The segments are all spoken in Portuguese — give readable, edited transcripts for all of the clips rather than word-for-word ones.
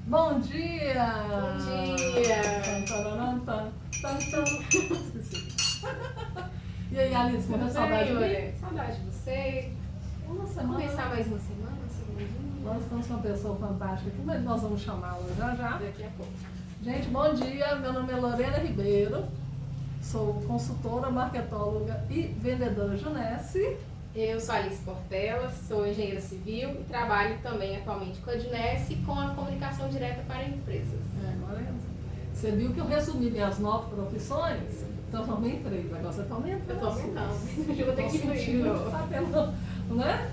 Bom dia! Bom dia! Esqueci. E aí, Alice, morreu saudade de mim? Saudade de você. Uma semana. Começar mais uma semana, segundinho. Nós estamos com uma pessoa fantástica aqui, mas nós vamos chamá-la já já. Daqui a pouco. Gente, bom dia. Meu nome é Lorena Ribeiro. Sou consultora, marketóloga e vendedora Junesse. Eu sou Alice Portela, sou engenheira civil e trabalho também atualmente com a Junesse com a comunicação direta para empresas. Agora você viu que eu resumi minhas 9 profissões, transformei em 3. Agora você está aumentando. Eu estou aumentando. Eu vou ter que ir. Tá tendo, né?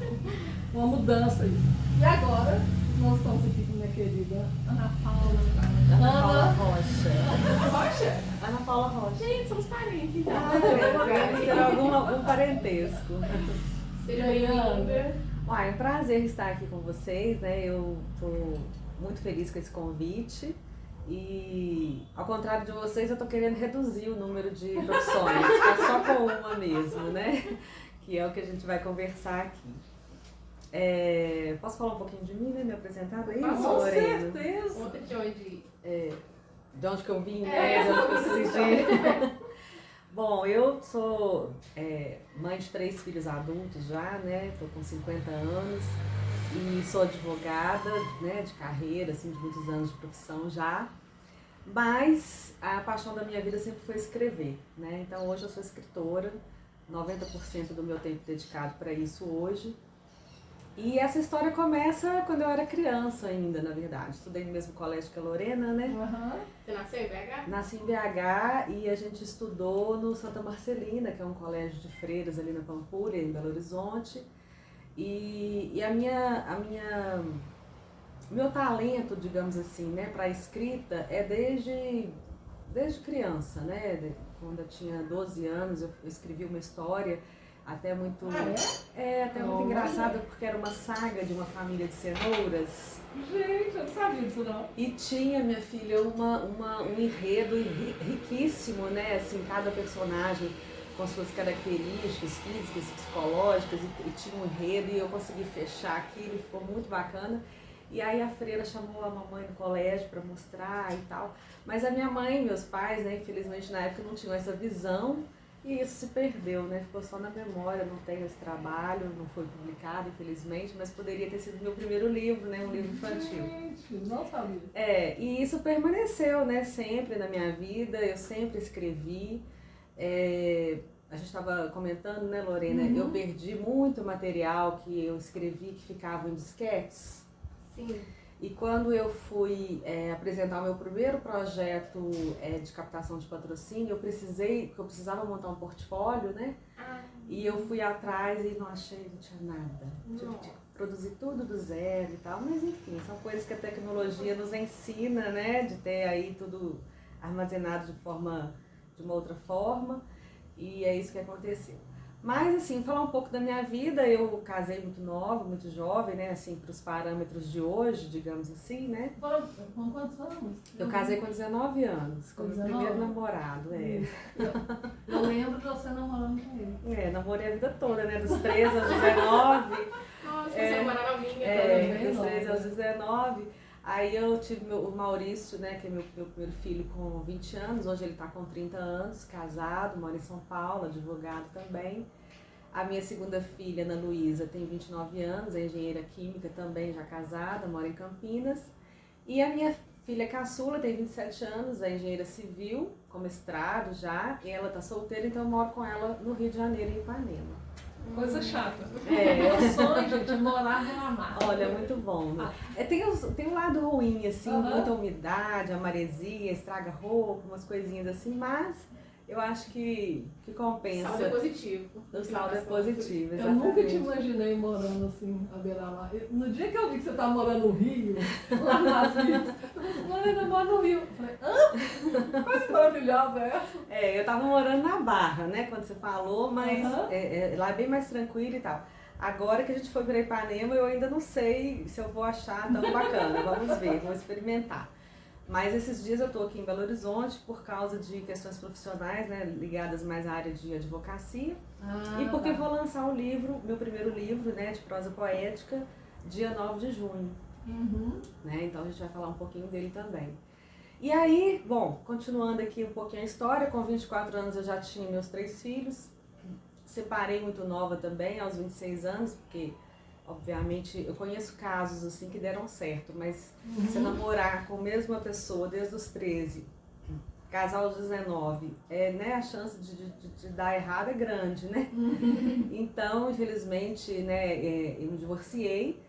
Uma mudança aí. E agora, nós estamos aqui com minha querida Ana Paula. Ana Paula Rocha. Rocha? Ana Paula Rocha. Gente, somos parentes. Deve ter algum parentesco. Seja bem-vinda. Uai, é um prazer estar aqui com vocês, né? Eu estou muito feliz com esse convite. E, ao contrário de vocês, eu estou querendo reduzir o número de profissões, ficar só com uma mesmo, né? Que é o que a gente vai conversar aqui. Posso falar um pouquinho de mim, né? Me apresentar aí, Com Lorena? certeza. Conta de onde... De onde que eu vim, né? De onde que eu surgi. Bom, eu sou mãe de 3 filhos adultos já, né? Tô com 50 anos e sou advogada, né? De carreira, assim, de muitos anos de profissão já. Mas a paixão da minha vida sempre foi escrever, né? Então hoje eu sou escritora, 90% do meu tempo dedicado para isso hoje. E essa história começa quando eu era criança ainda, na verdade. Estudei no mesmo colégio que a Lorena, né? Uhum. Você nasceu em BH? Nasci em BH e a gente estudou no Santa Marcelina, que é um colégio de freiras ali na Pampulha, em Belo Horizonte. E meu talento, digamos assim, né, para escrita é desde criança, né? Quando eu tinha 12 anos, eu escrevi uma história até muito... até muito engraçada, porque era uma saga de uma família de cenouras. Gente, eu não sabia disso não. E tinha, minha filha, um enredo riquíssimo, né? Assim, cada personagem com suas características físicas, psicológicas, e tinha um enredo, e eu consegui fechar aquilo, e ficou muito bacana. E aí a freira chamou a mamãe no colégio para mostrar e tal. Mas a minha mãe e meus pais, né, infelizmente na época não tinham essa visão, e isso se perdeu, né? Ficou só na memória, não tenho esse trabalho, não foi publicado, infelizmente, mas poderia ter sido meu primeiro livro, né? Um livro infantil. Gente, não sabia. E isso permaneceu, né? Sempre na minha vida, eu sempre escrevi. A gente estava comentando, né, Lorena? Uhum. Eu perdi muito material que eu escrevi que ficava em disquetes. Sim. E quando eu fui apresentar o meu primeiro projeto de captação de patrocínio, eu precisava montar um portfólio, né? E eu fui atrás e não achei, não tinha nada. Tive que produzir tudo do zero e tal, mas enfim, são coisas que a tecnologia nos ensina, né? De ter aí tudo armazenado de uma outra forma, e é isso que aconteceu. Mas, assim, falar um pouco da minha vida, eu casei muito nova, muito jovem, né, assim, para os parâmetros de hoje, digamos assim, né. Com quantos anos? Eu casei com 19 anos, com o meu primeiro namorado, Eu lembro de você namorando com ele. Namorei a vida toda, né, dos 13 aos 19. Nossa, você namoraram a minha Dos 13 aos 19. Aí eu tive o Maurício, né, que é meu primeiro filho, com 20 anos, hoje ele está com 30 anos, casado, mora em São Paulo, advogado também. A minha segunda filha, Ana Luísa, tem 29 anos, é engenheira química também, já casada, mora em Campinas. E a minha filha caçula tem 27 anos, é engenheira civil, com mestrado já, e ela está solteira, então eu moro com ela no Rio de Janeiro, em Ipanema. Coisa chata. Meu sonho, gente, é morar no mar. Olha, muito bom. Né? Tem um lado ruim, assim, muita umidade, a maresia, estraga roupa, umas coisinhas assim, mas eu acho que compensa. O saldo é positivo. O saldo é positivo, exatamente. Eu nunca te imaginei morando assim, à beira-mar. No dia que eu vi que você estava morando no Rio, lá nas ilhas, eu falei, eu moro no Rio. Eu falei, hã? Coisa maravilhosa é essa? Eu tava morando na Barra, né, quando você falou, mas lá é bem mais tranquilo e tal. Agora que a gente foi para Ipanema, eu ainda não sei se eu vou achar tão bacana. Vamos ver, vamos experimentar. Mas esses dias eu estou aqui em Belo Horizonte por causa de questões profissionais, né, ligadas mais à área de advocacia. E porque eu vou lançar um livro, meu primeiro livro, né, de prosa poética, dia 9 de junho. né? Então a gente vai falar um pouquinho dele também. E aí, bom, continuando aqui um pouquinho a história, com 24 anos eu já tinha meus 3 filhos, separei muito nova também, aos 26 anos, porque obviamente eu conheço casos assim que deram certo, mas você namorar com a mesma pessoa desde os 13, casar aos 19, né, a chance de dar errado é grande, né? Então, infelizmente, né, eu me divorciei,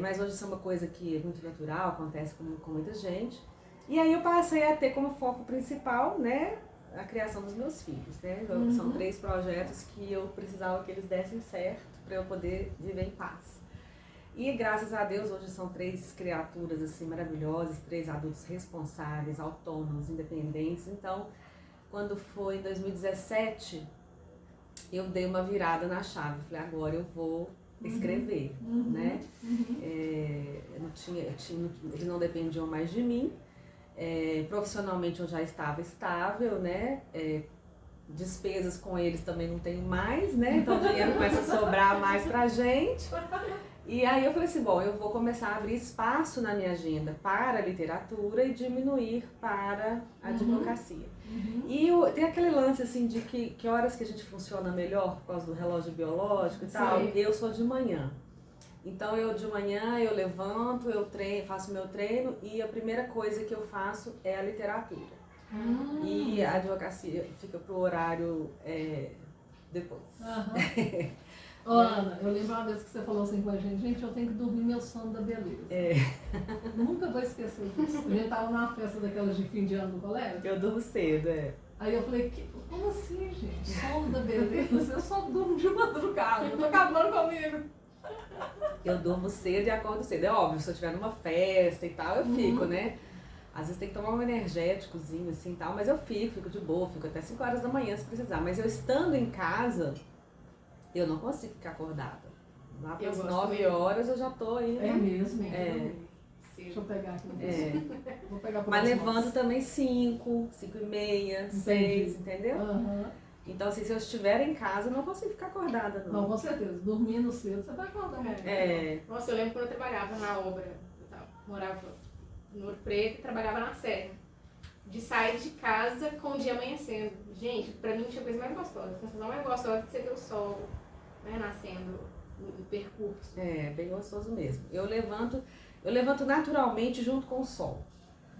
mas hoje isso é uma coisa que é muito natural, acontece com muita gente. E aí eu passei a ter como foco principal, né, a criação dos meus filhos, né? São 3 projetos que eu precisava que eles dessem certo para eu poder viver em paz. E graças a Deus hoje são 3 criaturas assim maravilhosas, 3 adultos responsáveis, autônomos, independentes. Então, quando foi em 2017, eu dei uma virada na chave. Falei, agora eu vou escrever, né? Eles não dependiam mais de mim. Profissionalmente eu já estava estável, né? Despesas com eles também não tenho mais, né? Então o dinheiro começa a sobrar mais pra gente. E aí eu falei assim, bom, eu vou começar a abrir espaço na minha agenda para a literatura e diminuir para a advocacia. E tem aquele lance assim de que horas que a gente funciona melhor por causa do relógio biológico e tal. Eu sou de manhã. Então de manhã eu levanto, eu treino, faço meu treino e a primeira coisa que eu faço é a literatura. E a advocacia fica pro horário depois. Ana, eu lembro uma vez que você falou assim com a gente, eu tenho que dormir meu sono da beleza. Nunca vou esquecer disso. A gente tava numa festa daquelas de fim de ano do colégio. Eu durmo cedo, Aí eu falei, como assim, gente? Sono da beleza? Eu só durmo de madrugada, eu tô acabando comigo. Eu durmo cedo e acordo cedo. É óbvio, se eu estiver numa festa e tal, eu fico, né? Às vezes tem que tomar um energéticozinho assim e tal, mas eu fico de boa, fico até 5 horas da manhã se precisar. Mas eu estando em casa, eu não consigo ficar acordada. Lá para as 9 horas eu já tô aí. É mesmo? Deixa eu pegar aqui. Vou pegar mas levanto também 5, 5h30, 6, entendeu? Então, assim, se eu estiver em casa, eu não consigo ficar acordada, não. Não, com certeza. Dormindo cedo, você vai acordar muito. Nossa, eu lembro quando eu trabalhava na obra, morava no Ouro Preto e trabalhava na Serra. De sair de casa com o dia amanhecendo. Gente, pra mim tinha coisa mais gostosa. A sensação mais gostosa de você ver o sol, né, nascendo no percurso. Bem gostoso mesmo. Eu levanto naturalmente junto com o sol.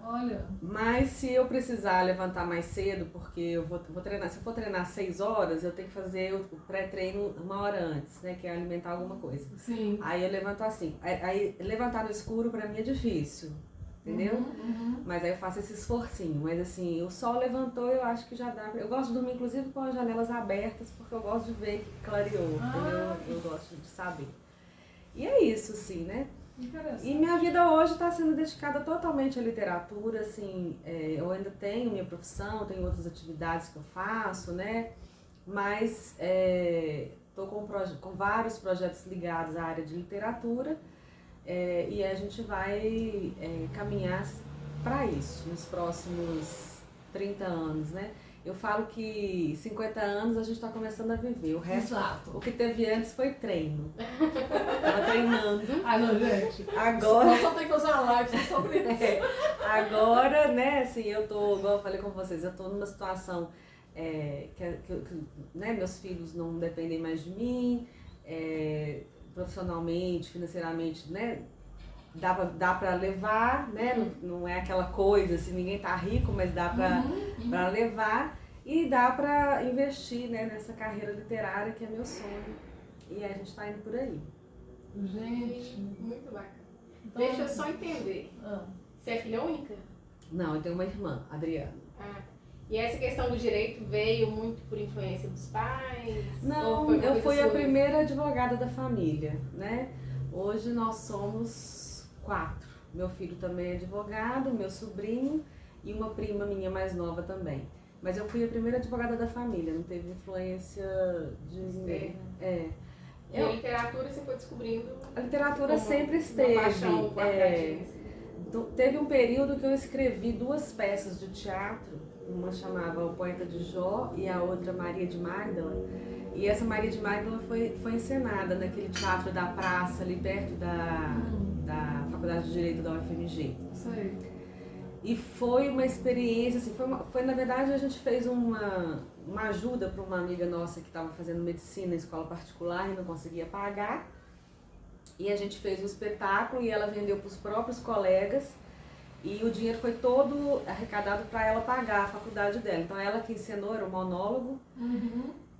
Olha. Mas se eu precisar levantar mais cedo, porque eu vou treinar, se eu for treinar 6 horas, eu tenho que fazer o pré-treino 1 hora antes, né? Que é alimentar alguma coisa. Sim. Aí eu levanto assim. Aí levantar no escuro pra mim é difícil, entendeu? Mas aí eu faço esse esforcinho. Mas assim, o sol levantou, eu acho que já dá. Eu gosto de dormir, inclusive, com as janelas abertas, porque eu gosto de ver que clareou, entendeu? Eu gosto de saber. E é isso, assim, né? E minha vida hoje está sendo dedicada totalmente à literatura, assim, eu ainda tenho minha profissão, tenho outras atividades que eu faço, né, mas estou com vários projetos ligados à área de literatura e a gente vai caminhar para isso nos próximos 30 anos, né. Eu falo que 50 anos a gente está começando a viver, o resto, o que teve antes foi treino. Tava treinando. Ai, não, gente. Agora... Só tem que fazer uma live sobre isso. Agora, né, assim, igual eu falei com vocês, eu tô numa situação né, meus filhos não dependem mais de mim, profissionalmente, financeiramente, né, dá pra levar, né, não é aquela coisa, assim, ninguém tá rico, mas dá pra levar e dá pra investir, né, nessa carreira literária que é meu sonho. E a gente tá indo por aí. Gente, muito bacana. Então, deixa eu só entender. Você é filha única? Não, eu tenho uma irmã, Adriana. E essa questão do direito veio muito por influência dos pais? Não, eu fui a primeira advogada da família, né? Hoje nós somos 4. Meu filho também é advogado, meu sobrinho e uma prima minha mais nova também. Mas eu fui a primeira advogada da família, não teve influência de ninguém. E a literatura você foi descobrindo? A literatura sempre esteve. Teve um período que eu escrevi 2 peças de teatro, uma chamava O Poeta de Jó e a outra Maria de Magdala. E essa Maria de Magdala foi encenada naquele teatro da praça, ali perto da Faculdade de Direito da UFMG. Sei. E foi uma experiência, assim, foi na verdade a gente fez uma ajuda para uma amiga nossa que estava fazendo medicina em escola particular e não conseguia pagar. E a gente fez o espetáculo e ela vendeu para os próprios colegas e o dinheiro foi todo arrecadado para ela pagar a faculdade dela. Então ela que encenou, era o monólogo.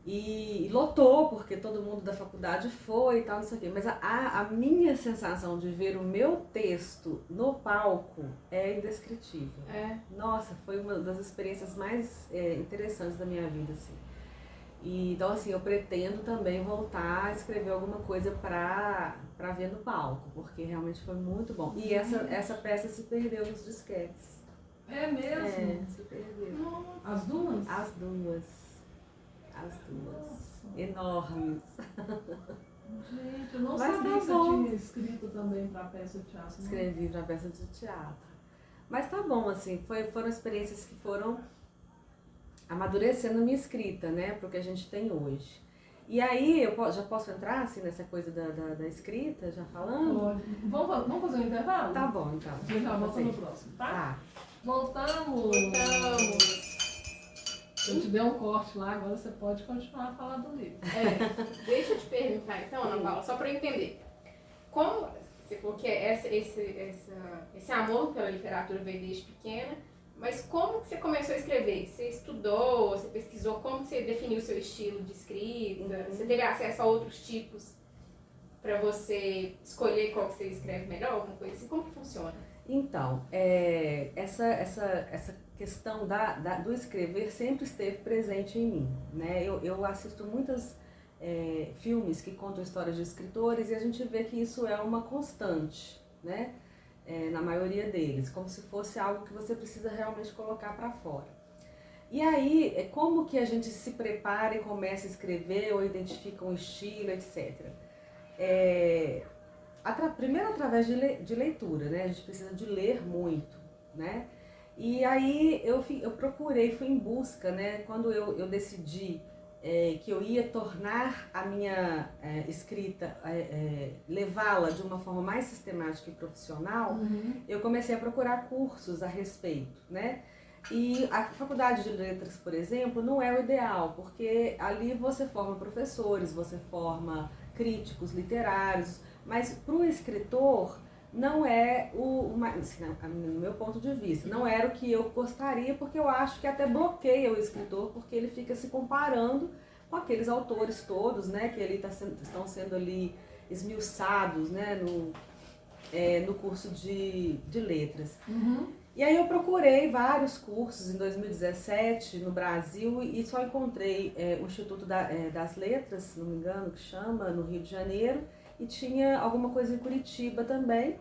E lotou, porque todo mundo da faculdade foi e tal, não sei o quê. Mas a minha sensação de ver o meu texto no palco é indescritível. Nossa, foi uma das experiências mais interessantes da minha vida, assim. E, então, assim, eu pretendo também voltar a escrever alguma coisa pra ver no palco, porque realmente foi muito bom. E essa peça se perdeu nos disquetes. É mesmo? Se perdeu. Nossa. As duas? As duas. Nossa. Enormes. Gente, eu não Mas sabia tá que você bom. tinha escrito também pra peça de teatro. Né? Escrevi pra peça de teatro. Mas tá bom, assim, foram experiências que foram amadurecendo a minha escrita, né, pro que a gente tem hoje. E aí, eu já posso entrar, assim, nessa coisa da escrita, já falando? Pode. Vamos fazer um intervalo? Tá bom, então. A gente já volta no próximo, tá? Tá. Voltamos! Voltamos! Eu te dei um corte lá, agora você pode continuar a falar do livro. Deixa eu te perguntar então, Ana Paula, só para eu entender. Como você falou que esse amor pela literatura veio desde pequena, mas como que você começou a escrever? Você estudou, você pesquisou, como que você definiu o seu estilo de escrita? Você teve acesso a outros tipos para você escolher qual que você escreve melhor, alguma coisa assim? Como que funciona? Então, essa questão do escrever sempre esteve presente em mim, né? Eu assisto muitos filmes que contam histórias de escritores e a gente vê que isso é uma constante, né? Na maioria deles, como se fosse algo que você precisa realmente colocar para fora. E aí, como que a gente se prepara e começa a escrever ou identifica um estilo, etc. Primeiro através de leitura, né? A gente precisa de ler muito, né? E aí eu fui em busca, né? Quando eu decidi que eu ia tornar a minha escrita, levá-la de uma forma mais sistemática e profissional, eu comecei a procurar cursos a respeito, né? E a faculdade de letras, por exemplo, não é o ideal, porque ali você forma professores, você forma críticos literários, mas para o escritor não é assim, no meu ponto de vista, não era o que eu gostaria, porque eu acho que até bloqueia o escritor, porque ele fica se comparando com aqueles autores todos, né, que ali estão sendo ali esmiuçados, né, no curso de letras. E aí eu procurei vários cursos em 2017 no Brasil e só encontrei o Instituto das Letras, se não me engano, que chama, no Rio de Janeiro, e tinha alguma coisa em Curitiba também,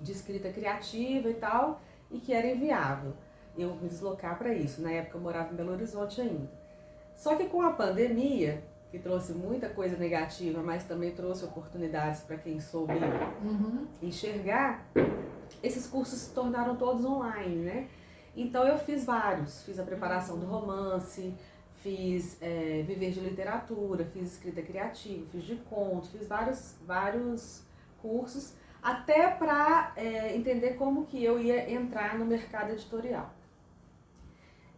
de escrita criativa e tal, e que era inviável eu me deslocar para isso. Na época eu morava em Belo Horizonte ainda. Só que com a pandemia, que trouxe muita coisa negativa, mas também trouxe oportunidades para quem soube enxergar, esses cursos se tornaram todos online, né? Então eu fiz vários, fiz a preparação do romance, fiz viver de literatura, fiz escrita criativa, fiz de conto, fiz vários cursos, até para entender como que eu ia entrar no mercado editorial.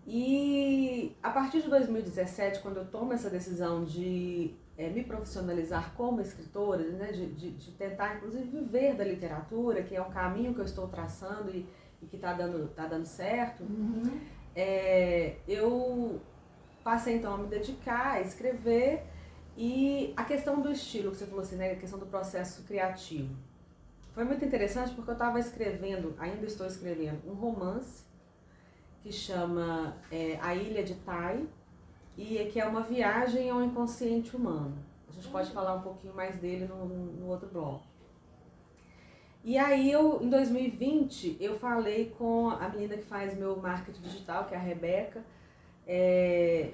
E a partir de 2017, quando eu tomo essa decisão de me profissionalizar como escritora, né, de tentar inclusive viver da literatura, que é um caminho que eu estou traçando e que está dando certo, eu passei então a me dedicar a escrever. E a questão do estilo, que você falou assim, né, a questão do processo criativo, foi muito interessante porque eu estava escrevendo, ainda estou escrevendo, um romance que chama A Ilha de Tai, e que é uma viagem ao inconsciente humano. A gente pode falar um pouquinho mais dele no outro bloco. E aí, em 2020, eu falei com a menina que faz meu marketing digital, que é a Rebeca,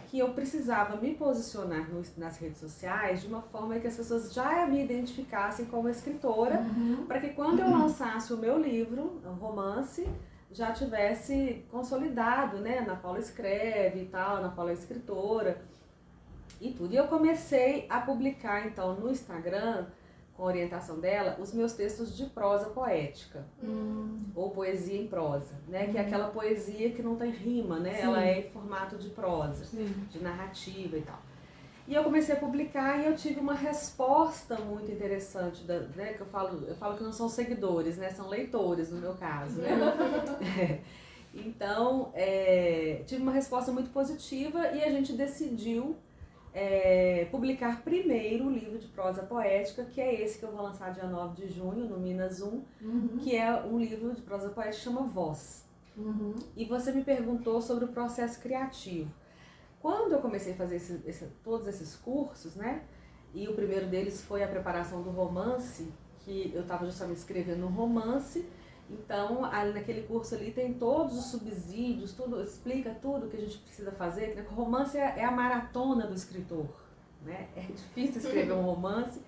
que eu precisava me posicionar nas redes sociais de uma forma que as pessoas já me identificassem como escritora, para que quando eu lançasse o meu livro, um romance, já tivesse consolidado, né? Ana Paula escreve e tal, Ana Paula é escritora e tudo. E eu comecei a publicar, então, no Instagram com a orientação dela, os meus textos de prosa poética, ou poesia em prosa, né? Que é aquela poesia que não tem rima, né? Sim. Ela é em formato de prosa, Sim. de narrativa e tal. E eu comecei a publicar e eu tive uma resposta muito interessante, né? Que eu falo que não são seguidores, né? São leitores, no meu caso, né? Então, tive uma resposta muito positiva e a gente decidiu publicar primeiro o livro de prosa poética, que é esse que eu vou lançar dia 9 de junho, no Minas 1, que é um livro de prosa poética que chama Voz. E você me perguntou sobre o processo criativo. Quando eu comecei a fazer todos esses cursos, né, e o primeiro deles foi a preparação do romance, que eu estava justamente escrevendo um romance, então ali naquele curso ali tem todos os subsídios, tudo, explica tudo que a gente precisa fazer, que o romance é a maratona do escritor, né? É difícil escrever um romance,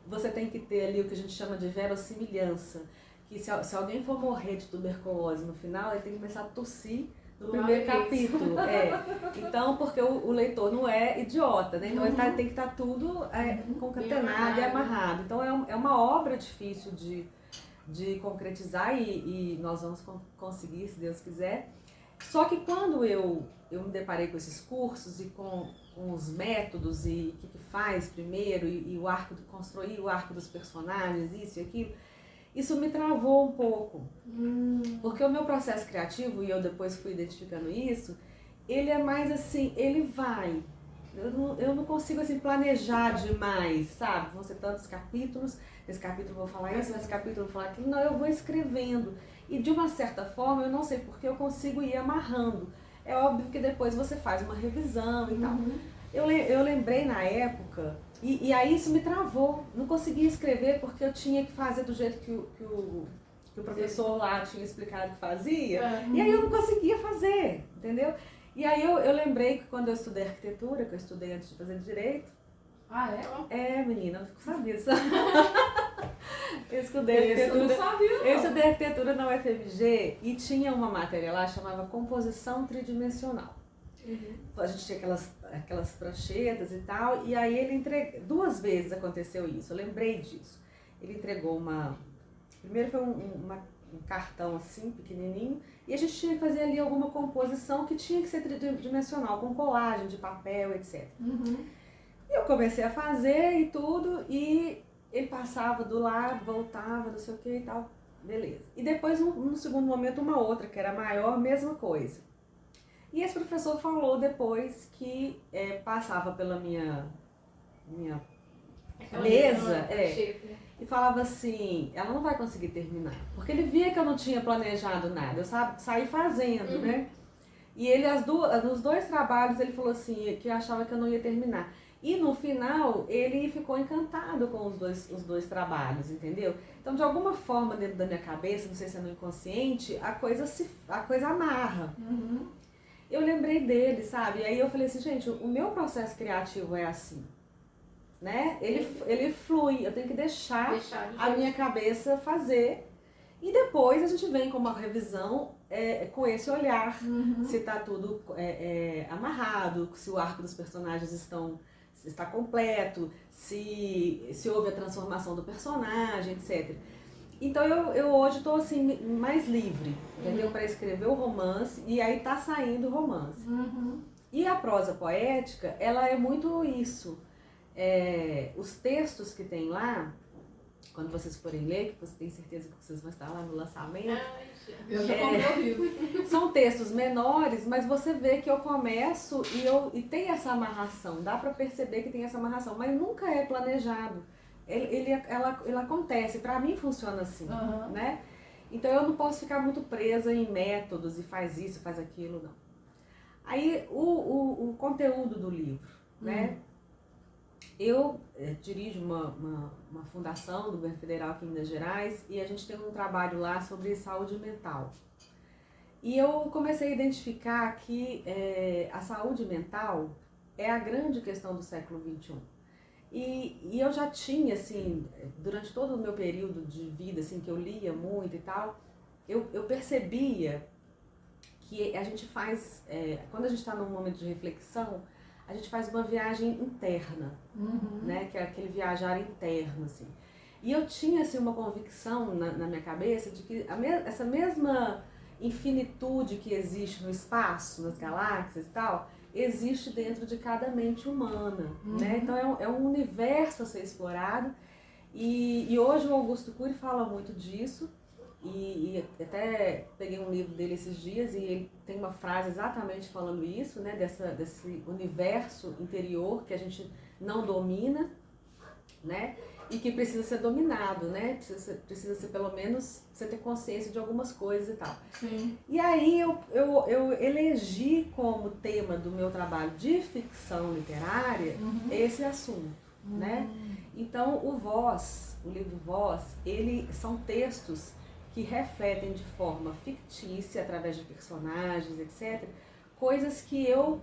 você tem que ter ali o que a gente chama de verossimilhança, que se alguém for morrer de tuberculose no final, ele tem que começar a tossir no primeiro capítulo. Então, porque o leitor não é idiota, né? Então ele tem que estar tudo concatenado e amarrado. Então é uma obra difícil de concretizar e nós vamos conseguir, se Deus quiser. Só que quando eu me deparei com esses cursos e com os métodos e o que faz primeiro e o arco, construir o arco dos personagens, isso e aquilo, isso me travou um pouco. Porque o meu processo criativo, e eu depois fui identificando isso, ele é mais assim, ele vai. Eu não consigo assim planejar demais, sabe? Vão ser tantos capítulos, nesse capítulo eu vou falar isso, nesse capítulo eu vou falar aquilo. Não, eu vou escrevendo. E de uma certa forma, eu não sei porque eu consigo ir amarrando. É óbvio que depois você faz uma revisão e tal. Eu lembrei na época, e aí isso me travou. Não conseguia escrever porque eu tinha que fazer do jeito que o professor lá tinha explicado que fazia. E aí eu não conseguia fazer, entendeu? E aí eu lembrei que quando eu estudei arquitetura, que eu estudei antes de fazer direito. Ah, é? Menina, eu sabia disso. Eu estudei arquitetura na UFMG e tinha uma matéria lá chamada composição tridimensional. A gente tinha aquelas pranchetas e tal, e aí ele entregou, 2 vezes aconteceu isso, eu lembrei disso. Ele entregou primeiro foi um cartão assim, pequenininho, e a gente tinha que fazer ali alguma composição que tinha que ser tridimensional, com colagem de papel, etc. E eu comecei a fazer e tudo, e ele passava do lado, voltava, não sei o que e tal, beleza. E depois, no segundo momento, uma outra, que era maior, mesma coisa. E esse professor falou depois que passava pela minha mesa, e falava assim, ela não vai conseguir terminar. Porque ele via que eu não tinha planejado nada, eu saí fazendo, né? E ele, nos 2 trabalhos, ele falou assim, que achava que eu não ia terminar. E no final, ele ficou encantado com os dois trabalhos, entendeu? Então, de alguma forma, dentro da minha cabeça, não sei se é no inconsciente, a coisa amarra. Eu lembrei dele, sabe? E aí eu falei assim, gente, o meu processo criativo é assim, né? Ele flui, eu tenho que deixar a minha cabeça fazer. E depois a gente vem com uma revisão com esse olhar, se está tudo amarrado, se o arco dos personagens está completo, se houve a transformação do personagem, etc. Então eu hoje estou assim, mais livre, entendeu? Para escrever o romance, e aí tá saindo o romance. E a prosa poética, ela é muito isso. Os textos que tem lá, quando vocês forem ler, que você tem certeza que vocês vão estar lá no lançamento. Eu já comprei o livro. São textos menores, mas você vê que eu começo e tem essa amarração, dá para perceber que tem essa amarração, mas nunca é planejado. Ela acontece, para mim funciona assim, né? Então eu não posso ficar muito presa em métodos e faz isso, faz aquilo, não. Aí o conteúdo do livro, né? Eu dirijo uma fundação do governo federal aqui em Minas Gerais e a gente tem um trabalho lá sobre saúde mental. E eu comecei a identificar que a saúde mental é a grande questão do século XXI. E eu já tinha, assim, durante todo o meu período de vida, assim, que eu lia muito e tal, eu percebia que a gente faz, quando a gente está num momento de reflexão, a gente faz uma viagem interna, né? Que é aquele viajar interno, assim. E eu tinha assim, uma convicção na minha cabeça de que essa mesma infinitude que existe no espaço, nas galáxias e tal, existe dentro de cada mente humana, né? Então é um universo a ser explorado e hoje o Augusto Cury fala muito disso e até peguei um livro dele esses dias e ele tem uma frase exatamente falando isso, né? Desse universo interior que a gente não domina, né? E que precisa ser dominado, né? Precisa ser pelo menos você ter consciência de algumas coisas e tal. Sim. E aí eu elegi como tema do meu trabalho de ficção literária esse assunto, né? Então o livro Voz, são textos que refletem de forma fictícia, através de personagens, etc., coisas que eu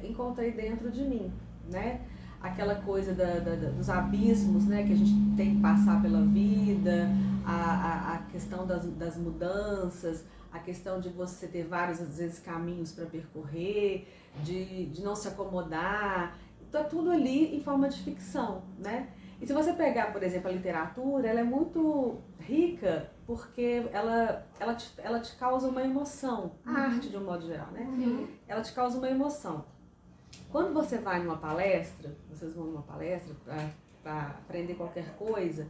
encontrei dentro de mim, né? Aquela coisa dos abismos, né, que a gente tem que passar pela vida, a questão das mudanças, a questão de você ter vários, às vezes, caminhos para percorrer, de não se acomodar, tá tudo ali em forma de ficção, né? E se você pegar, por exemplo, a literatura, ela é muito rica porque ela te causa uma emoção, a arte de um modo geral, né? Ela te causa uma emoção. Quando você vai numa palestra, vocês vão numa palestra para aprender qualquer coisa,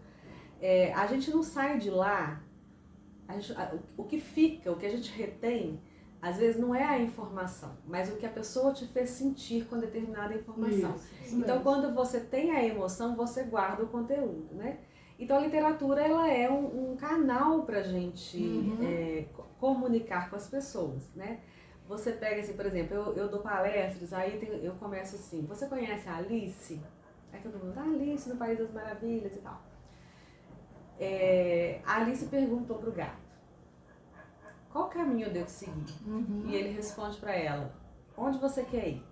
a gente não sai de lá, o que fica, o que a gente retém, às vezes não é a informação, mas o que a pessoa te fez sentir com determinada informação. Isso então, mesmo. quando você tem a emoção, você guarda o conteúdo, né? Então, a literatura, ela é um canal para a gente comunicar com as pessoas, né? Você pega assim, por exemplo, eu dou palestras, aí eu começo assim, você conhece a Alice? Aí todo mundo, Alice no País das Maravilhas e tal. A Alice perguntou pro gato, qual caminho eu devo seguir? E ele responde para ela, onde você quer ir?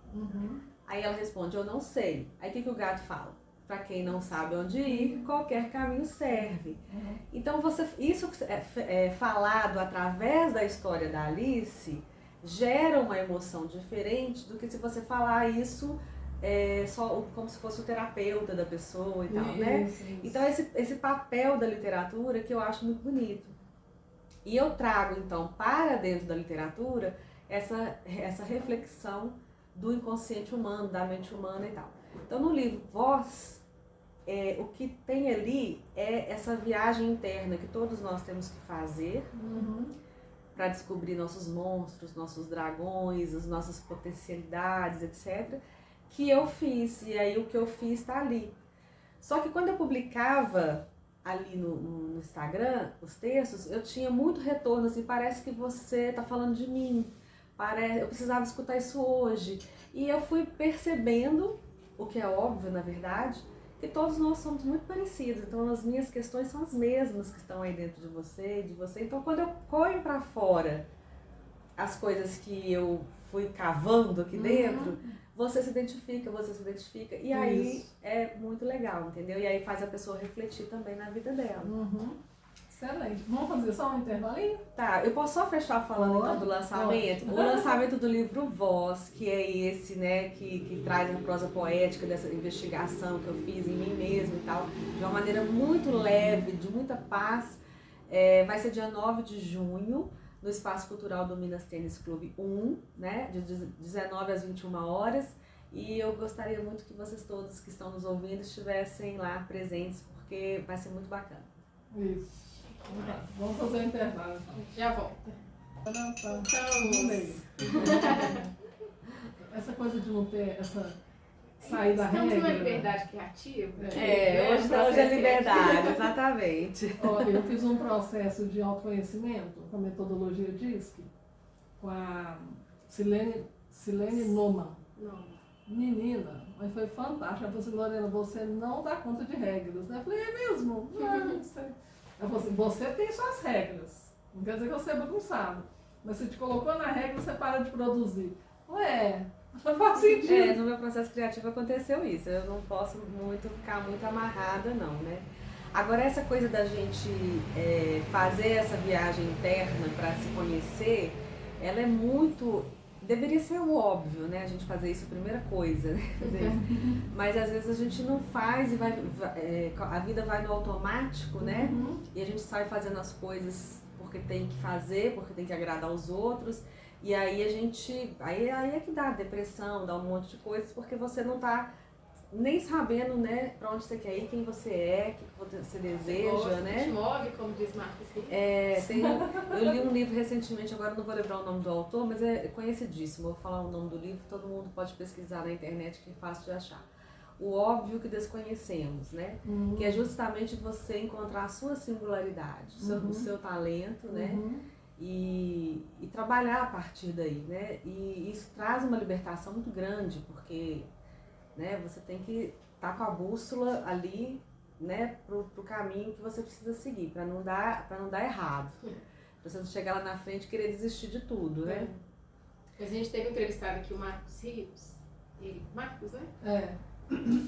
Aí ela responde, eu não sei. Aí o que o gato fala? Para quem não sabe onde ir, qualquer caminho serve. Então, isso é falado através da história da Alice, gera uma emoção diferente do que se você falar isso só como se fosse o terapeuta da pessoa e tal, né? Isso. Então esse papel da literatura que eu acho muito bonito. E eu trago então para dentro da literatura essa reflexão do inconsciente humano, da mente humana e tal. Então no livro Voz, o que tem ali é essa viagem interna que todos nós temos que fazer para descobrir nossos monstros, nossos dragões, as nossas potencialidades, etc., que eu fiz, e aí o que eu fiz está ali. Só que quando eu publicava ali no Instagram os textos, eu tinha muito retorno, assim, parece que você está falando de mim, eu precisava escutar isso hoje. E eu fui percebendo, o que é óbvio na verdade, que todos nós somos muito parecidos, então as minhas questões são as mesmas que estão aí dentro de você. Então quando eu ponho para fora as coisas que eu fui cavando aqui dentro, você se identifica, e aí é muito legal, entendeu? E aí faz a pessoa refletir também na vida dela. Excelente. Vamos fazer só um intervalinho? Tá, eu posso só fechar falando então do lançamento? O lançamento do livro Voz, que é esse, né, que traz a prosa poética dessa investigação que eu fiz em mim mesmo e tal, de uma maneira muito leve, de muita paz. Vai ser dia 9 de junho, no Espaço Cultural do Minas Tênis Clube 1, né, de 19 às 21 horas. E eu gostaria muito que vocês todos que estão nos ouvindo estivessem lá presentes, porque vai ser muito bacana. Isso. Vamos fazer um intervalo. Já volto. No meio. Essa coisa de não ter sair da regra. Estamos numa liberdade criativa. Hoje é liberdade, exatamente. Olha, eu fiz um processo de autoconhecimento com a metodologia DISC, com a Silene Noman. Não. Menina, mas foi fantástico. Ela falou assim, Lorena, você não dá conta de regras, né? Eu falei, é mesmo? Não sei. Ela falou assim, você tem suas regras. Não quer dizer que você é bagunçado. Mas se te colocou na regra, você para de produzir. Não faz sentido. No meu processo criativo aconteceu isso. Eu não posso ficar muito amarrada, não, né? Agora, essa coisa da gente fazer essa viagem interna para se conhecer, ela é muito deveria ser o óbvio, né? A gente fazer isso a primeira coisa, né? Fazer isso. Mas às vezes a gente não faz e a vida vai no automático, né? E a gente sai fazendo as coisas porque tem que fazer, porque tem que agradar os outros. E aí aí é que dá depressão, dá um monte de coisas, porque você não tá nem sabendo, né, pra onde você quer ir, quem você é, o que você deseja, né? Te move, como diz Marcos. Eu li um livro recentemente, agora não vou lembrar o nome do autor, mas é conhecidíssimo. Eu vou falar o nome do livro, todo mundo pode pesquisar na internet, que é fácil de achar. O óbvio que desconhecemos, né? Que é justamente você encontrar a sua singularidade, o seu talento, né? E trabalhar a partir daí, né? E isso traz uma libertação muito grande, porque, né, você tem que estar com a bússola ali, né, pro caminho que você precisa seguir, para não dar errado. Pra você não chegar lá na frente e querer desistir de tudo, né? Mas a gente teve entrevistado aqui o Marcos Rios. Marcos, né? É.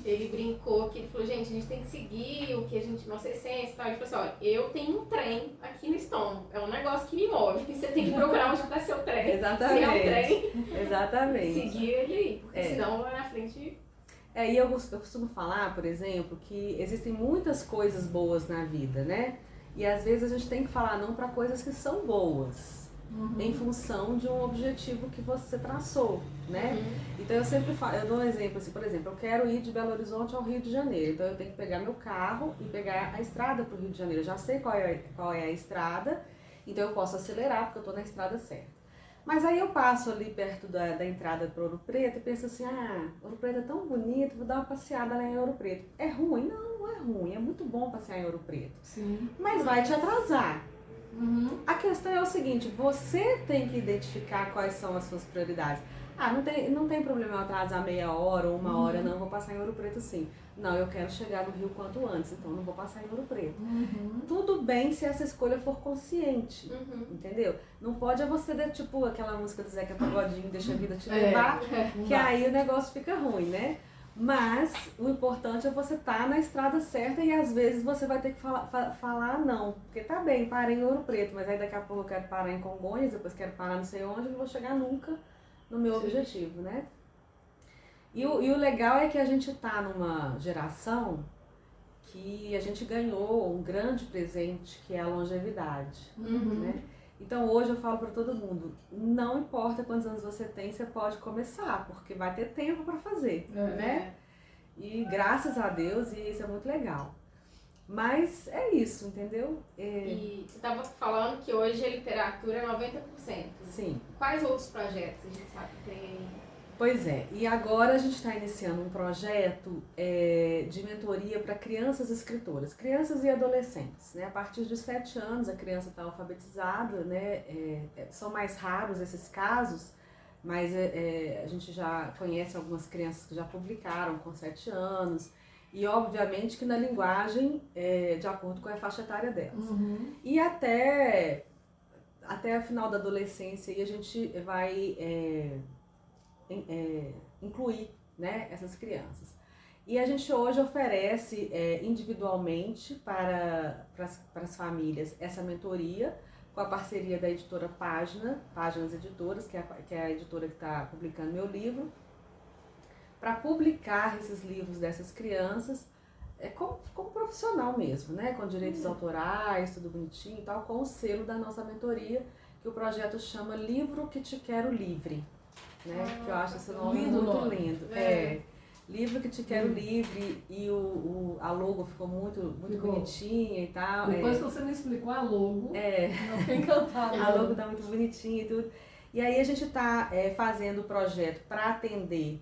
Ele brincou que ele falou, gente, a gente tem que seguir o que a gente, nossa essência e tal. Ele falou assim, olha, eu tenho um trem aqui no estômago, é um negócio que me move. Você tem que procurar onde está seu trem. Exatamente. Se é um trem, exatamente. seguir ele aí, porque senão lá na frente... E eu costumo falar, por exemplo, que existem muitas coisas boas na vida, né? E às vezes a gente tem que falar não para coisas que são boas, em função de um objetivo que você traçou, né? Então eu sempre falo, eu dou um exemplo assim, por exemplo, eu quero ir de Belo Horizonte ao Rio de Janeiro, então eu tenho que pegar meu carro e pegar a estrada para o Rio de Janeiro. Eu já sei qual é a estrada, então eu posso acelerar porque eu estou na estrada certa. Mas aí eu passo ali perto da entrada para Ouro Preto e penso assim, Ouro Preto é tão bonito, vou dar uma passeada lá em Ouro Preto. É ruim? Não, não é ruim, é muito bom passear em Ouro Preto. Sim. Mas vai te atrasar. A questão é o seguinte, você tem que identificar quais são as suas prioridades. Não tem problema eu atrasar meia hora ou uma hora, não, vou passar em Ouro Preto sim. Não, eu quero chegar no Rio quanto antes, então não vou passar em Ouro Preto. Tudo bem se essa escolha for consciente, entendeu? Não pode você, tipo aquela música do Zeca Pagodinho, deixa a vida te levar, que aí o negócio fica ruim, né? Mas o importante é você estar na estrada certa e às vezes você vai ter que falar não. Porque tá bem, parei em Ouro Preto, mas aí daqui a pouco eu quero parar em Congonhas, depois quero parar não sei onde, não vou chegar nunca no meu objetivo, né? E o legal é que a gente tá numa geração que a gente ganhou um grande presente, que é a longevidade, né? Então hoje eu falo para todo mundo, não importa quantos anos você tem, você pode começar, porque vai ter tempo para fazer, né? E graças a Deus, e isso é muito legal. Mas é isso, entendeu? E você estava falando que hoje a literatura é 90%. Sim. Quais outros projetos a gente sabe que tem aí? Pois é, e agora a gente está iniciando um projeto de mentoria para crianças escritoras, crianças e adolescentes, né? A partir de 7 anos a criança está alfabetizada, né? São mais raros esses casos, mas a gente já conhece algumas crianças que já publicaram com 7 anos, e obviamente que na linguagem de acordo com a faixa etária delas. E até o final da adolescência a gente vai... incluir, né, essas crianças. E a gente hoje oferece individualmente para as famílias essa mentoria com a parceria da editora Páginas Editoras, que é a editora que está publicando meu livro, para publicar esses livros dessas crianças como profissional mesmo, né, com direitos autorais, tudo bonitinho e tal, com o selo da nossa mentoria, que o projeto chama Livro que Te Quero Livre. Né? Que eu acho esse nome muito lindo. Livro que Te Quero Livre, e a logo ficou muito bonitinha e tal. Depois que você me explicou a logo, eu fiquei encantada. A logo tá muito bonitinha e tudo. E aí a gente está fazendo o projeto para atender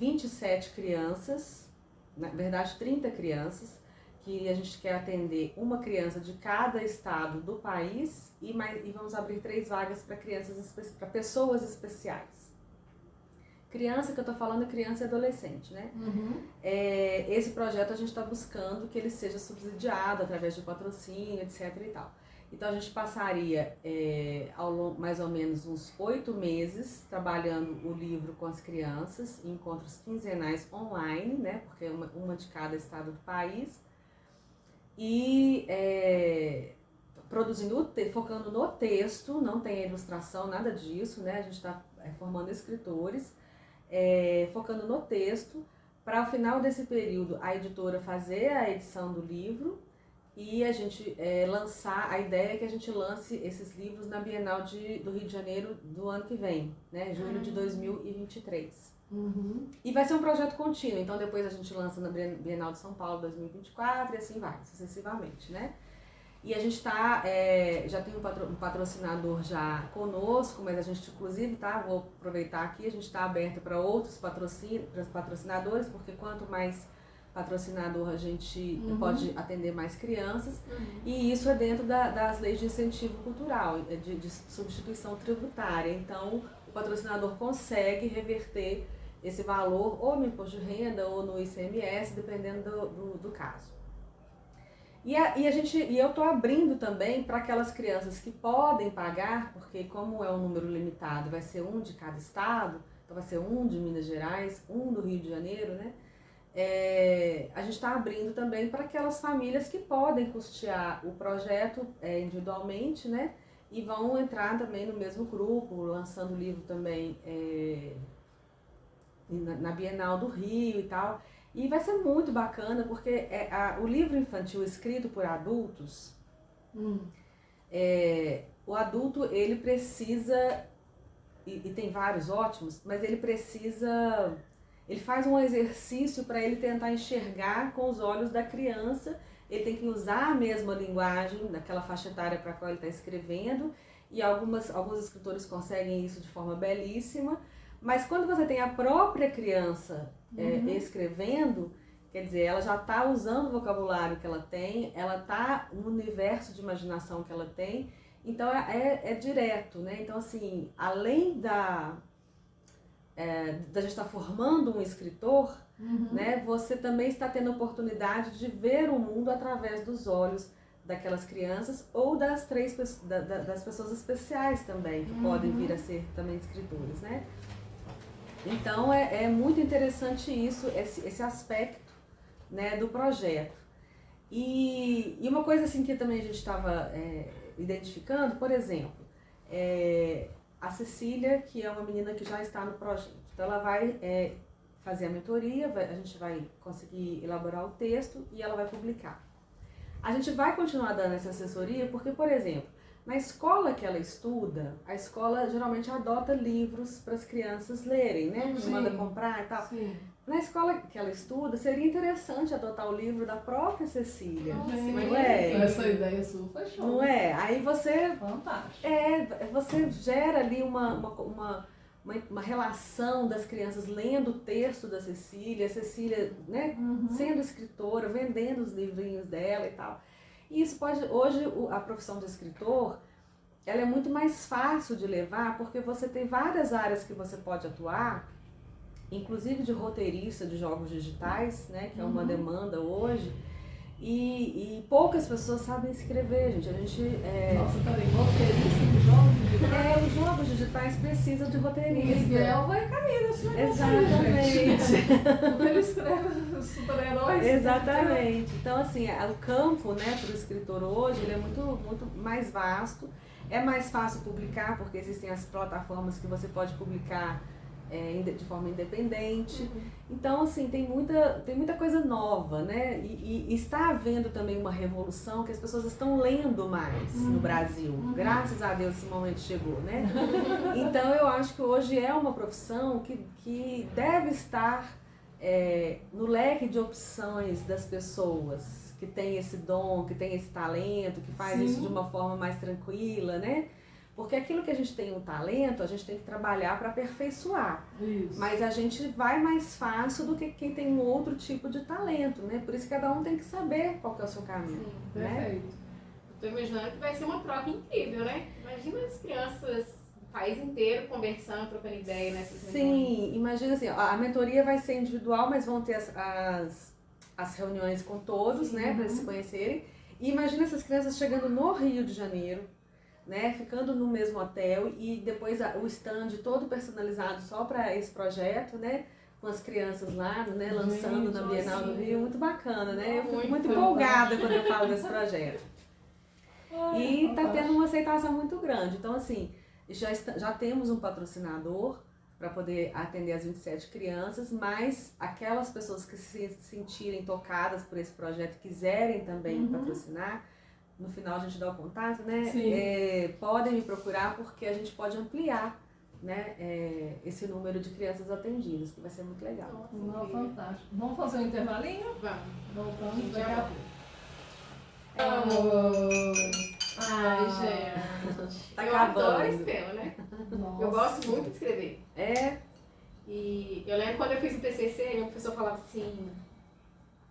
27 crianças, na verdade 30 crianças, que a gente quer atender uma criança de cada estado do país e vamos abrir 3 vagas para para pessoas especiais. Criança que eu tô falando é criança e adolescente, né? Esse projeto a gente está buscando que ele seja subsidiado através de patrocínio, etc e tal. Então a gente passaria mais ou menos uns 8 meses trabalhando o livro com as crianças, em encontros quinzenais online, né? Porque uma de cada estado do país. E produzindo, focando no texto, não tem ilustração, nada disso, né? A gente está formando escritores, focando no texto, para ao final desse período a editora fazer a edição do livro e a gente lançar, a ideia é que a gente lance esses livros na Bienal do Rio de Janeiro do ano que vem, né? Julho de 2023. E vai ser um projeto contínuo, então depois a gente lança na Bienal de São Paulo 2024 e assim vai, sucessivamente, né? E a gente já tem um patrocinador já conosco, mas a gente inclusive, vou aproveitar aqui, a gente está aberto para outros patrocinadores, porque quanto mais patrocinador a gente pode atender mais crianças, e isso é dentro das leis de incentivo cultural, de substituição tributária. Então, o patrocinador consegue reverter esse valor ou no imposto de renda ou no ICMS, dependendo do caso. E eu estou abrindo também para aquelas crianças que podem pagar, porque como é um número limitado, vai ser um de cada estado, então vai ser um de Minas Gerais, um do Rio de Janeiro, né? A gente está abrindo também para aquelas famílias que podem custear o projeto individualmente, né? E vão entrar também no mesmo grupo, lançando o livro também na Bienal do Rio e tal. E vai ser muito bacana, porque o livro infantil escrito por adultos, o adulto ele precisa, e tem vários ótimos, mas ele faz um exercício para ele tentar enxergar com os olhos da criança, ele tem que usar a mesma linguagem daquela faixa etária para a qual ele está escrevendo, e alguns escritores conseguem isso de forma belíssima, mas quando você tem a própria criança escrevendo, quer dizer, ela já está usando o vocabulário que ela tem, ela está no universo de imaginação que ela tem, então é direto, né? Então, assim, além da gente estar formando um escritor, né, você também está tendo a oportunidade de ver o mundo através dos olhos daquelas crianças ou das pessoas especiais também, que podem vir a ser também escritores, né? Então é muito interessante isso, esse aspecto, né, do projeto. E uma coisa assim que também a gente estava identificando, por exemplo, a Cecília, que é uma menina que já está no projeto, então ela vai fazer a mentoria, a gente vai conseguir elaborar o texto e ela vai publicar. A gente vai continuar dando essa assessoria porque, por exemplo, na escola que ela estuda, a escola geralmente adota livros para as crianças lerem, né? Manda comprar e tal. Sim. Na escola que ela estuda, seria interessante adotar o livro da própria Cecília. Não é? Essa ideia sua foi show. Não é? Aí você... Fantástico. Você gera ali uma relação das crianças lendo o texto da Cecília, a Cecília, né, sendo escritora, vendendo os livrinhos dela e tal. E isso hoje a profissão de escritor, ela é muito mais fácil de levar, porque você tem várias áreas que você pode atuar, inclusive de roteirista de jogos digitais, né, que é uma demanda hoje, e poucas pessoas sabem escrever, gente. Nossa, peraí, roteirista de jogos digitais? Os jogos digitais precisam de roteirista. Miguel vai cair nesse negócio. Exatamente. Porque ele escreve super-heróis. Exatamente. Então, assim, o campo, né, para o escritor hoje, ele é muito, muito mais vasto. É mais fácil publicar, porque existem as plataformas que você pode publicar de forma independente. Então, assim, tem muita coisa nova, né? E está havendo também uma revolução que as pessoas estão lendo mais no Brasil. Graças a Deus esse momento chegou, né? Então, eu acho que hoje é uma profissão que deve estar no leque de opções das pessoas que tem esse dom, que tem esse talento, que faz isso de uma forma mais tranquila, né? Porque aquilo que a gente tem um talento, a gente tem que trabalhar para aperfeiçoar. Isso. Mas a gente vai mais fácil do que quem tem um outro tipo de talento, né? Por isso cada um tem que saber qual que é o seu caminho. Sim, né? Perfeito. Tô imaginando que vai ser uma troca incrível, né? Imagina as crianças do país inteiro conversando, trocando ideia nessas reuniões. Sim, imagina assim, a mentoria vai ser individual, mas vão ter as reuniões com todos, né? Para eles se conhecerem. E imagina essas crianças chegando no Rio de Janeiro, né, ficando no mesmo hotel e depois o stand todo personalizado só para esse projeto, né, com as crianças lá, né, lançando na Bienal do Rio, muito bacana, né? Eu fico muito empolgada quando eu falo desse projeto. E está fantástico. tendo uma aceitação muito grande. Então, assim, já temos um patrocinador para poder atender as 27 crianças, mas aquelas pessoas que se sentirem tocadas por esse projeto e quiserem também patrocinar, no final a gente dá o contato, né? Podem me procurar porque a gente pode ampliar, né, esse número de crianças atendidas, que vai ser muito legal. Não, fantástico. Vamos fazer um intervalinho? Vamos. Voltamos Já daqui a Ai, pouco. gente. Tá eu acabando. adoro esse tema, né? Nossa. Eu gosto muito de escrever. É, E eu lembro quando eu fiz o TCC, meu professor falava assim...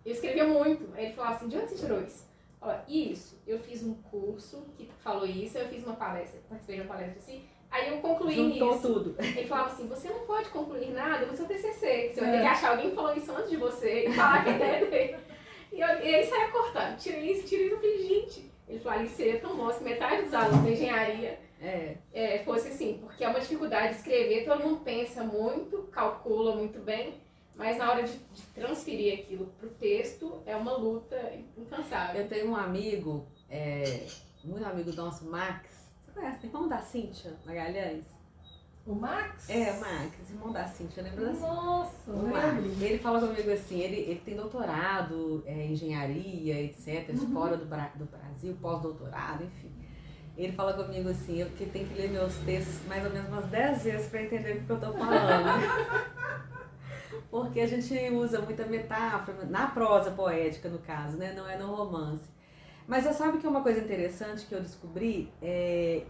Eu escrevia muito. Aí ele falava assim, de onde você tirou isso? Olha, isso, eu fiz um curso que falou isso, eu fiz uma palestra, participei de uma palestra assim, aí eu concluí juntou isso. tudo. Ele falava assim, você não pode concluir nada no seu TCC, você vai ter que achar alguém que falou isso antes de você e falar que é ideia dele. E ele saia cortando, tira isso, eu falei, gente... Ele falou, isso seria tão bom se metade dos alunos da engenharia fosse assim, porque é uma dificuldade de escrever, todo mundo pensa muito, calcula muito bem, mas na hora de transferir aquilo para o texto é uma luta incansável. Eu tenho um amigo, muito amigo nosso, Max. Você conhece? Irmão da Cíntia Magalhães? O Max? O Max, irmão da Cíntia, lembra da Cíntia? Nossa, O Max, ele fala comigo assim, ele tem doutorado em engenharia, etc., fora do Brasil, pós-doutorado, enfim. Ele fala comigo assim, que tem que ler meus textos mais ou menos umas 10 vezes para entender o que eu tô falando. Porque a gente usa muita metáfora, na prosa poética no caso, né? Não é no romance. Mas você sabe que é uma coisa interessante que eu descobri,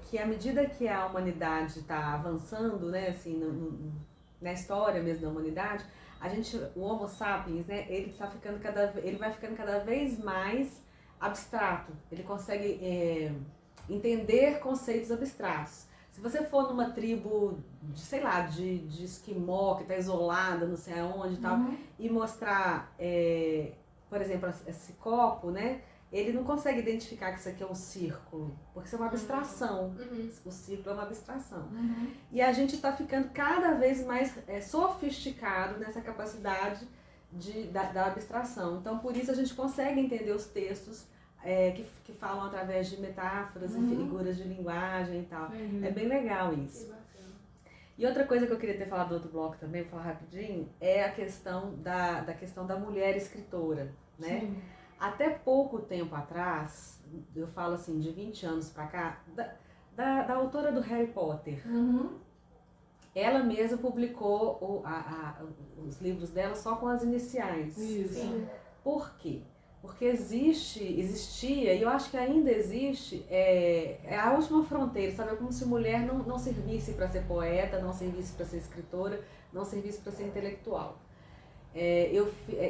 que à medida que a humanidade está avançando, né, assim, na história mesmo da humanidade, o Homo sapiens, né, ele vai ficando cada vez mais abstrato. Ele consegue entender conceitos abstratos. Se você for numa tribo, sei lá, de esquimó, que está isolada, não sei aonde e tal, e mostrar, por exemplo, esse copo, né? Ele não consegue identificar que isso aqui é um círculo, porque isso é uma abstração. O círculo é uma abstração. E a gente está ficando cada vez mais sofisticado nessa capacidade da abstração. Então, por isso a gente consegue entender os textos que falam através de metáforas e figuras de linguagem e tal. É bem legal isso. E outra coisa que eu queria ter falado do outro bloco também, vou falar rapidinho, é a questão da mulher escritora, né? Sim. Até pouco tempo atrás, eu falo assim, de 20 anos pra cá, da autora do Harry Potter, ela mesma publicou os livros dela só com as iniciais. Isso. Sim. Por quê? Porque existia, e eu acho que ainda existe, a última fronteira, sabe? É como se mulher não servisse para ser poeta, não servisse para ser escritora, não servisse para ser intelectual.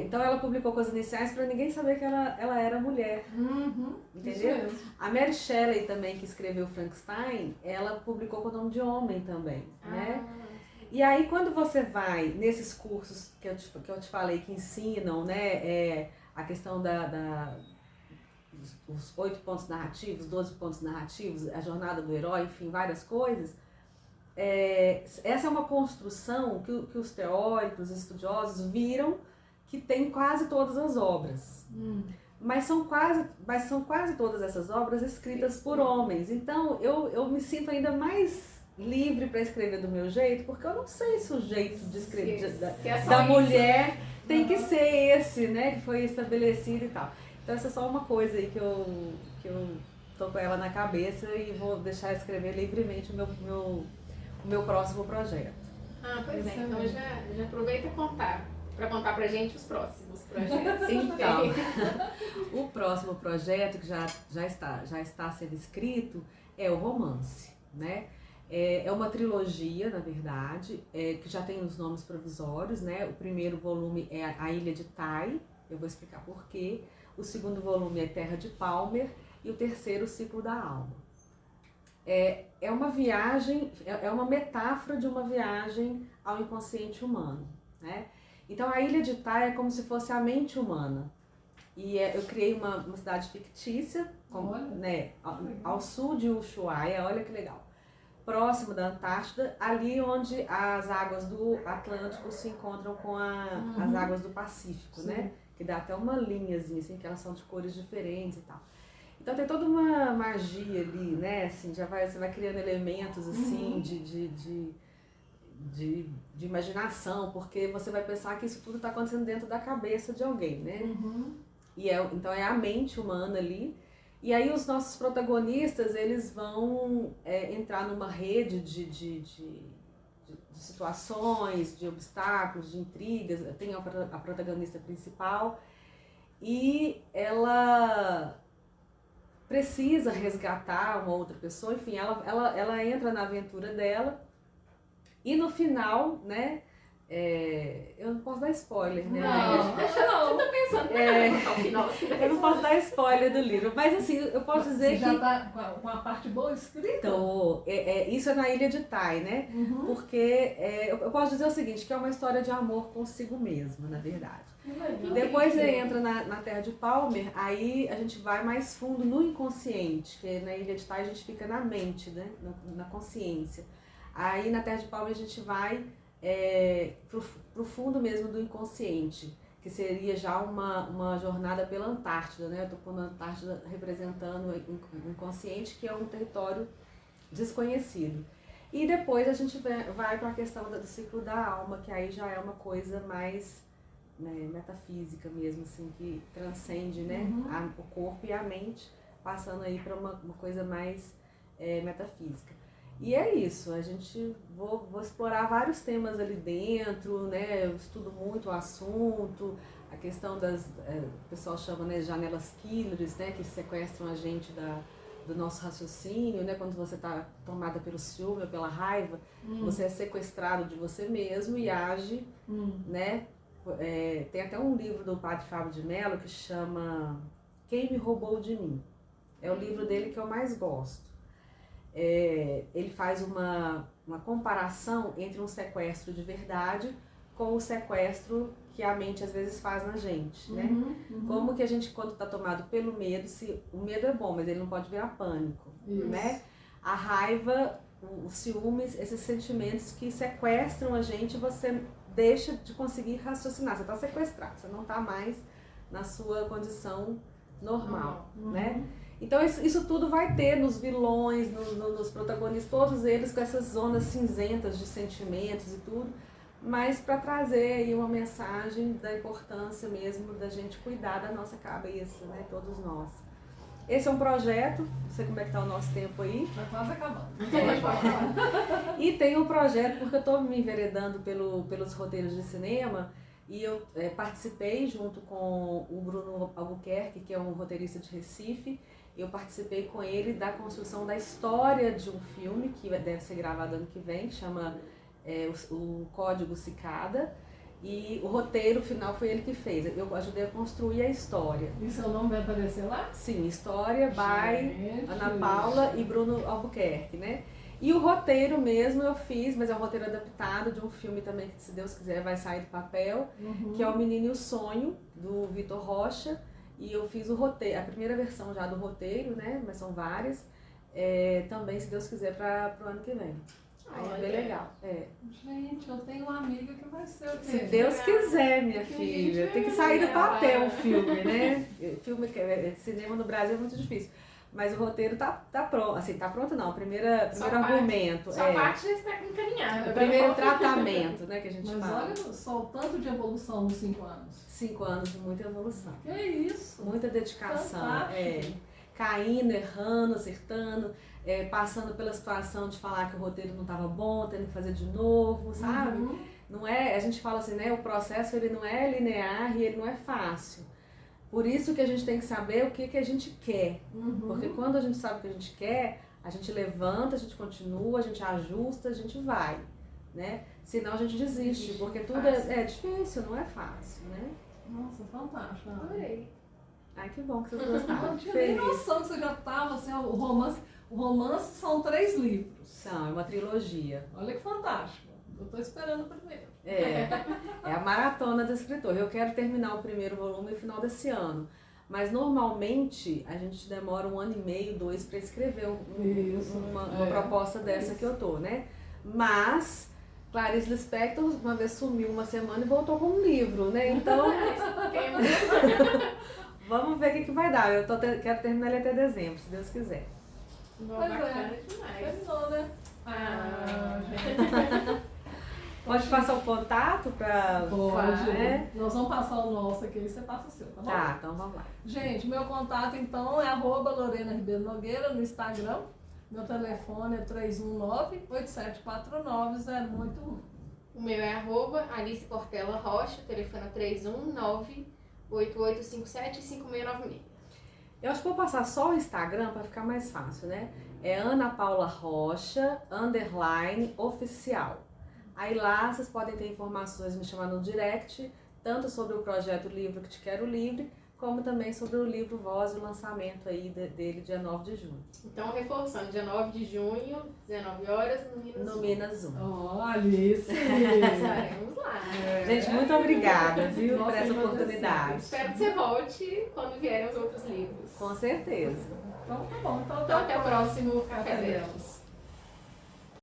Então ela publicou com as iniciais para ninguém saber que ela era mulher, entendeu? A Mary Shelley também, que escreveu Frankenstein, ela publicou com o nome de homem também, né? E aí quando você vai nesses cursos que eu te falei, que ensinam, né, a questão os 8 pontos narrativos, 12 pontos narrativos, a jornada do herói, enfim, várias coisas, essa é uma construção que os teóricos, os estudiosos viram que tem quase todas as obras. Mas são quase todas essas obras escritas por homens. Então eu me sinto ainda mais livre para escrever do meu jeito, porque eu não sei se o jeito de escrever da mulher tem que ser esse, né, que foi estabelecido e tal. Então essa é só uma coisa aí que eu tô com ela na cabeça e vou deixar escrever livremente o meu próximo projeto. Pois é, então já aproveita para contar pra gente os próximos projetos. Então, o próximo projeto que já está sendo escrito é o romance, né? É uma trilogia, na verdade, que já tem os nomes provisórios, né? O primeiro volume é A Ilha de Tai, eu vou explicar por quê. O segundo volume é Terra de Palmer e o terceiro, O Ciclo da Alma. É uma viagem, é uma metáfora de uma viagem ao inconsciente humano, né? Então a Ilha de Tai é como se fosse a mente humana. E eu criei uma cidade fictícia, né, ao sul de Ushuaia, olha que legal. Próximo da Antártida, ali onde as águas do Atlântico se encontram com as águas do Pacífico, né? Que dá até uma linhazinha, assim, que elas são de cores diferentes e tal. Então tem toda uma magia ali, né? Assim, você vai criando elementos assim de imaginação, porque você vai pensar que isso tudo está acontecendo dentro da cabeça de alguém, né? Então é a mente humana ali. E aí os nossos protagonistas, eles vão entrar numa rede de situações, de obstáculos, de intrigas. Tem a protagonista principal e ela precisa resgatar uma outra pessoa, enfim, ela entra na aventura dela e no final, né, eu não posso dar spoiler, né? Não, deixa não. Eu tô pensando no final. Eu não posso dar spoiler do livro, mas assim, eu posso dizer Você já tá com a parte boa escrita? Então, isso é na Ilha de Tai, né? Porque eu posso dizer o seguinte, que é uma história de amor consigo mesma, na verdade. Depois você entra na Terra de Palmer, aí a gente vai mais fundo no inconsciente, que na Ilha de Tai a gente fica na mente, né? Na consciência. Aí na Terra de Palmer a gente vai pro fundo mesmo do inconsciente, que seria já uma jornada pela Antártida, né? Eu tô pondo a Antártida representando o inconsciente, que é um território desconhecido. E depois a gente vai para a questão do ciclo da alma, que aí já é uma coisa mais, né, metafísica mesmo, assim, que transcende, né, o corpo e a mente, passando aí para uma coisa mais metafísica. E é isso, a gente vou explorar vários temas ali dentro, né? Eu estudo muito o assunto, a questão o pessoal chama, né, janelas killers, né, que sequestram a gente do nosso raciocínio, né? Quando você está tomada pelo ciúme ou pela raiva, você é sequestrado de você mesmo e age, né? Tem até um livro do padre Fábio de Mello que chama Quem Me Roubou de Mim. É o livro dele que eu mais gosto. Ele faz uma comparação entre um sequestro de verdade com o sequestro que a mente às vezes faz na gente, né? Como que a gente, quando está tomado pelo medo, o medo é bom, mas ele não pode virar pânico, né? A raiva, os ciúmes, esses sentimentos que sequestram a gente, você deixa de conseguir raciocinar, você está sequestrado, você não está mais na sua condição normal, né? Então isso tudo vai ter nos vilões, nos protagonistas, todos eles com essas zonas cinzentas de sentimentos e tudo, mas para trazer aí uma mensagem da importância mesmo da gente cuidar da nossa cabeça, né, todos nós. Esse é um projeto, não sei como é que tá o nosso tempo aí. Tá quase acabando. E tem um projeto, porque eu estou me enveredando pelos roteiros de cinema, e eu participei junto com o Bruno Albuquerque, que é um roteirista de Recife. Eu participei com ele da construção da história de um filme que deve ser gravado ano que vem, que chama o Código Cicada. E o roteiro final foi ele que fez. Eu ajudei a construir a história. E seu nome vai aparecer lá? Sim, História by Ana Paula e Bruno Albuquerque, né? E o roteiro mesmo eu fiz, mas é um roteiro adaptado de um filme também que, se Deus quiser, vai sair do papel, que é O Menino e o Sonho, do Vitor Rocha. E eu fiz o roteiro, a primeira versão já do roteiro, né? Mas são várias. Também, se Deus quiser, para o ano que vem. Aí é bem legal. Gente, eu tenho uma amiga que vai ser o quê? Se Deus quiser, minha filha. Tem que sair do papel o filme, né? Cinema no Brasil é muito difícil. Mas o roteiro tá pronto. Assim, tá pronto não. Primeiro argumento. Só parte já está encaminhada. O primeiro tratamento, né, que a gente fala. Mas olha só o tanto de evolução nos 5 anos. 5 anos de muita evolução. Que isso? Muita dedicação. Fantástico. Caindo, errando, acertando, passando pela situação de falar que o roteiro não estava bom, tendo que fazer de novo, sabe? Não é, a gente fala assim, né? O processo ele não é linear e ele não é fácil. Por isso que a gente tem que saber o que a gente quer. Porque quando a gente sabe o que a gente quer, a gente levanta, a gente continua, a gente ajusta, a gente vai, né? Senão a gente desiste, porque tudo é difícil, não é fácil, né? Nossa, fantástico. Adorei. Ai, que bom que vocês gostaram. Não tinha nem noção que você já estava, assim, o romance são 3 livros. É uma trilogia. Olha que fantástico. Eu estou esperando o primeiro. É a maratona do escritor. Eu quero terminar o primeiro volume no final desse ano. Mas normalmente a gente demora 1 ano e meio, 2 para escrever uma proposta dessa que eu tô, né? Mas Clarice Lispector uma vez sumiu uma semana e voltou com um livro, né? Então Vamos ver o que vai dar. Quero terminar ele até dezembro, se Deus quiser. Pois Bacana demais. Terminou, né? Gente. Pode passar o contato para... Pode. né? Nós vamos passar o nosso aqui e você passa o seu, tá bom? Tá, então vamos lá. Gente, meu contato então é @Lorena Ribeiro Nogueira no Instagram. Meu telefone é 319-8749-081. O meu é @Alice Portela Rocha, o telefone é 319-8857-5696. Eu acho que vou passar só o Instagram para ficar mais fácil, né? É Ana Paula Rocha, _oficial. Aí lá vocês podem ter informações, me chamar no direct, tanto sobre o projeto Livro que Te Quero Livre, como também sobre o livro Voz e o lançamento aí dele dia 9 de junho. Então, reforçando, dia 9 de junho, 19 horas, no Minas No Zoom. Minas Zoom. Oh, Alice! Estaremos lá. Gente, muito obrigada, viu, por Nossa, essa agradecemos. oportunidade. Espero que você volte quando vierem os outros livros. Com certeza. Então tá bom. Então Então, até o próximo Café Café Delas. Delas.